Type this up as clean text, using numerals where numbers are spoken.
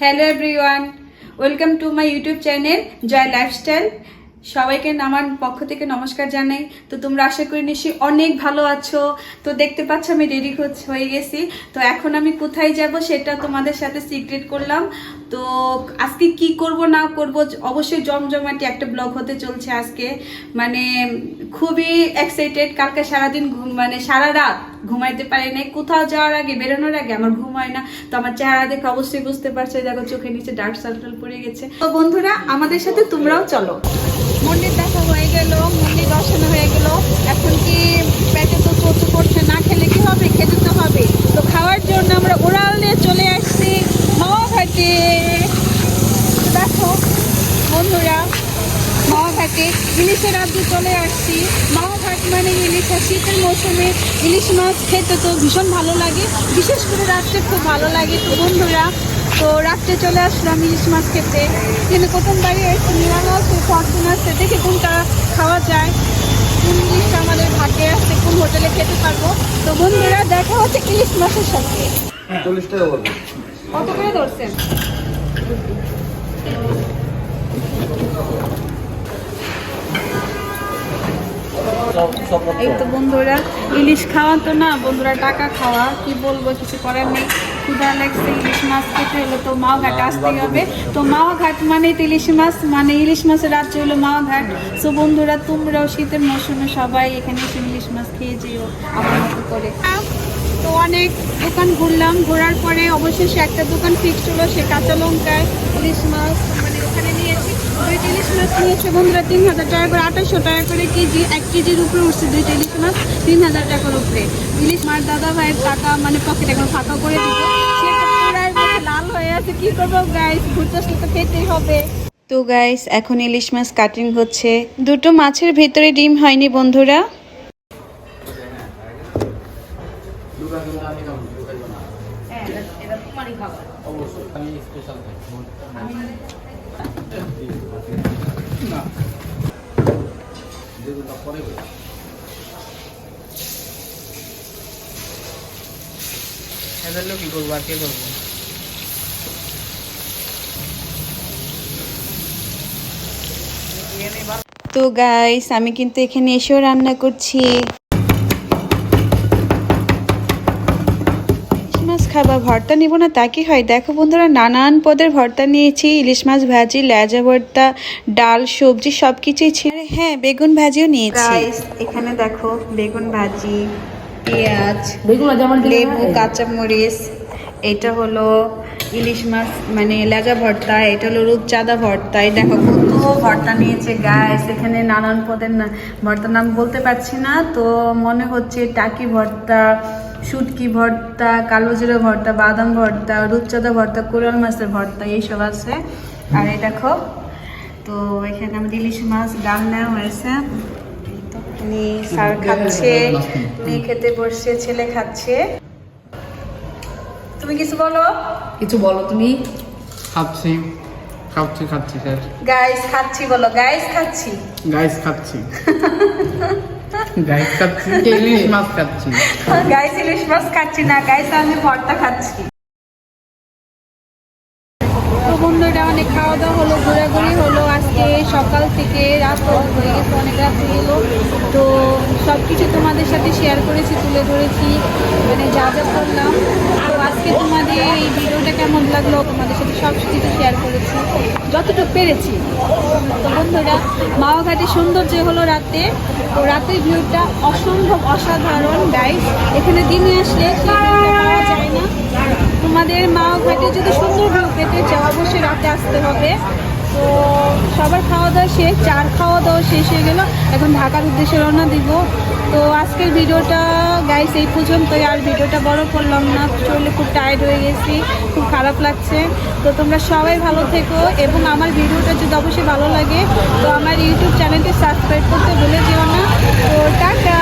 Hello everyone, welcome to my YouTube channel Joy lifestyle. সবাইকে আমার পক্ষ থেকে নমস্কার জানাই। তো তোমরা আশা করি নিশ্চয়ই অনেক ভালো আছো। তো দেখতে পাচ্ছ আমি রেডি হয়ে গেছি। তো এখন আমি কোথায় যাব সেটা তোমাদের সাথে সিক্রেট করলাম। তো আজকে কি করব না করব অবশ্যই জমজমাটি একটা ব্লগ হতে চলছে আজকে। মানে খুবই এক্সাইটেড। কালকে সারাদিন মানে সারা রাত ঘুমাইতে পারি নাই। কোথাও যাওয়ার আগে বেরোনোর আগে আমার ঘুম হয় না। তো আমার চেহারা দেখে অবশ্যই বুঝতে পারছো, দেখো চোখের নিচে ডার্ক সার্কেল পড়ে গেছে। তো বন্ধুরা আমাদের সাথে তোমরাও চলো। মন্দির দেখা হয়ে গেল, মন্দির দর্শন হয়ে গেল। এখন কি পেটে তো চোখ করছে, না খেলে কি হবে, খেতে তো হবে। তো খাওয়ার জন্য আমরা উড়াল নিয়ে চলে আসছি মাওয়াঘাটে। দেখো বন্ধুরা, মাওয়াঘাটে ইলিশের রাজ্যে চলে আসছি। মাওয়াঘাট মানে ইলিশ, শীতের মৌসুমে ইলিশ মাছ খেতে তো ভীষণ ভালো লাগে, বিশেষ করে রাত্রে খুব ভালো লাগে। তো বন্ধুরা, তো রাত্রে চলে আসলাম ইলিশ মাছ খেতে। কিন্তু প্রথম বাড়ি এসে নিরানো আছে, ফরচুন আছে, দেখে কোনটা খাওয়া যায়, কোন ইলিশটা আমাদের ভাগ্যে আছে, কোন হোটেলে খেতে পারবো। তো বন্ধুরা দেখা হচ্ছে ইলিশ মাছের সাথে। 40 টাকা বলবে। কত করে ধরছেন? এই তো বন্ধুরা, ইলিশ খাওয়া তো না বন্ধুরা, টাকা খাওয়া, কি বলবো, কিছু করার নেই। ক্ষুধা লাগছে, ইলিশ মাছ খেতে হলে তো মাওয়াঘাট আসতেই হবে। তো মাওয়াঘাট মানে তো ইলিশ মাছ, মানে ইলিশ মাছের রাজ্য হলো মাওয়াঘাট। তো বন্ধুরা, তোমরাও শীতের মৌসুমে সবাই এখানে এসে ইলিশ মাছ খেয়ে যেও আমার মতো করে। তো অনেক দোকান ঘুরলাম, ঘোরার পরে অবশেষে একটা দোকান ফিক্সড হলো, সে কাঁচা লঙ্কায় ইলিশ মাছ মানে ওখানে নিয়েছি। দুইটা ইলিশ মাছ নিয়েছে বন্ধুরা 3000 টাকা করে, 2800 টাকা করে কেজি। 1 কেজির উপরে উঠছে দুইটা ইলিশ মাছ 3000 টাকার উপরে। ইলিশ মাছ দাদা ভাইয়ের টাকা মানে পকেট এখন ফাঁকা করে দিব, সেটা পুরাই লাল হয়ে আছে। কি করবো গাইস, ঘুরতে আসলে তো খেতেই হবে। তো গাইস, এখন ইলিশ মাছ কাটিং হচ্ছে। দুটো মাছের ভেতরে ডিম হয়নি বন্ধুরা। কি করবো আর কে করবো? তো গাইস, আমি কিন্তু এখানে এসেও রান্না করছি। ইলিশ মাছ খাবার ভর্তা নিব না তা কি হয়? দেখো বন্ধুরা, নানান পদের ভর্তা নিয়েছি। ইলিশ মাছ ভাজি, লেজা ভর্তা, ডাল, সবজি সবকিছুই ছিল। হ্যাঁ, বেগুন ভাজিও নিয়েছি। এখানে দেখো বেগুন ভাজি, পেঁয়াজ, লেবু, কাঁচামরিচ। এটা হলো ইলিশ মাছ মানে লেজা ভর্তা, এটা হলো রূপচাঁদা ভর্তা। এই দেখো কত ভর্তা নিয়েছে গাইস। এখানে নানান পদের ভর্তার নাম বলতে পারছি না, তো মনে হচ্ছে টাকি ভর্তা, শুটকি ভর্তা, কালো জিরা ভর্তা, বাদাম ভর্তা, রূপচাঁদা ভর্তা, কোরাল মাছের ভর্তা, এইসব আছে। আর এই দেখো, তো এখানে আমাদের ইলিশ মাছ ডাল নেওয়া হয়েছে। স্যার খাচ্ছে, মেয়ে খেতে বসছে, ছেলে খাচ্ছে। তুমি কিছু বলো? কিছু বলো তুমি। খাচ্ছি খাচ্ছি খাচ্ছি স্যার। গাইস খাচ্ছি বলো, গাইস খাচ্ছি। গাইস খাচ্ছি গাইস খাচ্ছি, ইলিশ মাছ খাচ্ছি। গাইস ইলিশ মাছ খাচ্ছি না গাইস, আমি ভর্তা খাচ্ছি। তো বন্ধুরা, অনেক খাওয়া দাওয়া হলো, ঘোরাঘুরি হলো। আজকে সকাল থেকে রাত হয়ে গেছে, অনেক রাত হয়ে গেলো। তো সব কিছু তোমাদের সাথে শেয়ার করেছি, তুলে ধরেছি, মানে যা যা করলাম। তো আজকে তোমাদের এই ভিডিওটা কেমন লাগলো, তোমাদের সাথে সব কিছু শেয়ার করেছি যতটুকু পেরেছি। তো বন্ধুরা, মাওয়াঘাটের সৌন্দর্য হলো রাতে। তো রাতের ভিউটা অসম্ভব অসাধারণ গাইস। এখানে দিনে আসলে সেই ভিউটা পাওয়া যায় না। তোমাদের মাওয়াঘাটে যদি সুন্দর ভিউ পেতে চাও অবশ্যই রাতে আসতে হবে। তো সবার খাওয়া দাওয়া শেষ, চার খাওয়া দাওয়া শেষ হয়ে গেল, এখন ঢাকার উদ্দেশ্যে রওনা দিব। তো আজকের ভিডিওটা গাইস এই পর্যন্তই, আর ভিডিওটা বড় করলাম না, চলে খুব টায়ার্ড হয়ে গেছি, খুব খারাপ লাগছে। তো তোমরা সবাই ভালো থেকো, এবং আমার ভিডিওটা যদি অবশ্যই ভালো লাগে তো আমার ইউটিউব চ্যানেলটি সাবস্ক্রাইব করতে ভুলে যেও না। তো টাটা।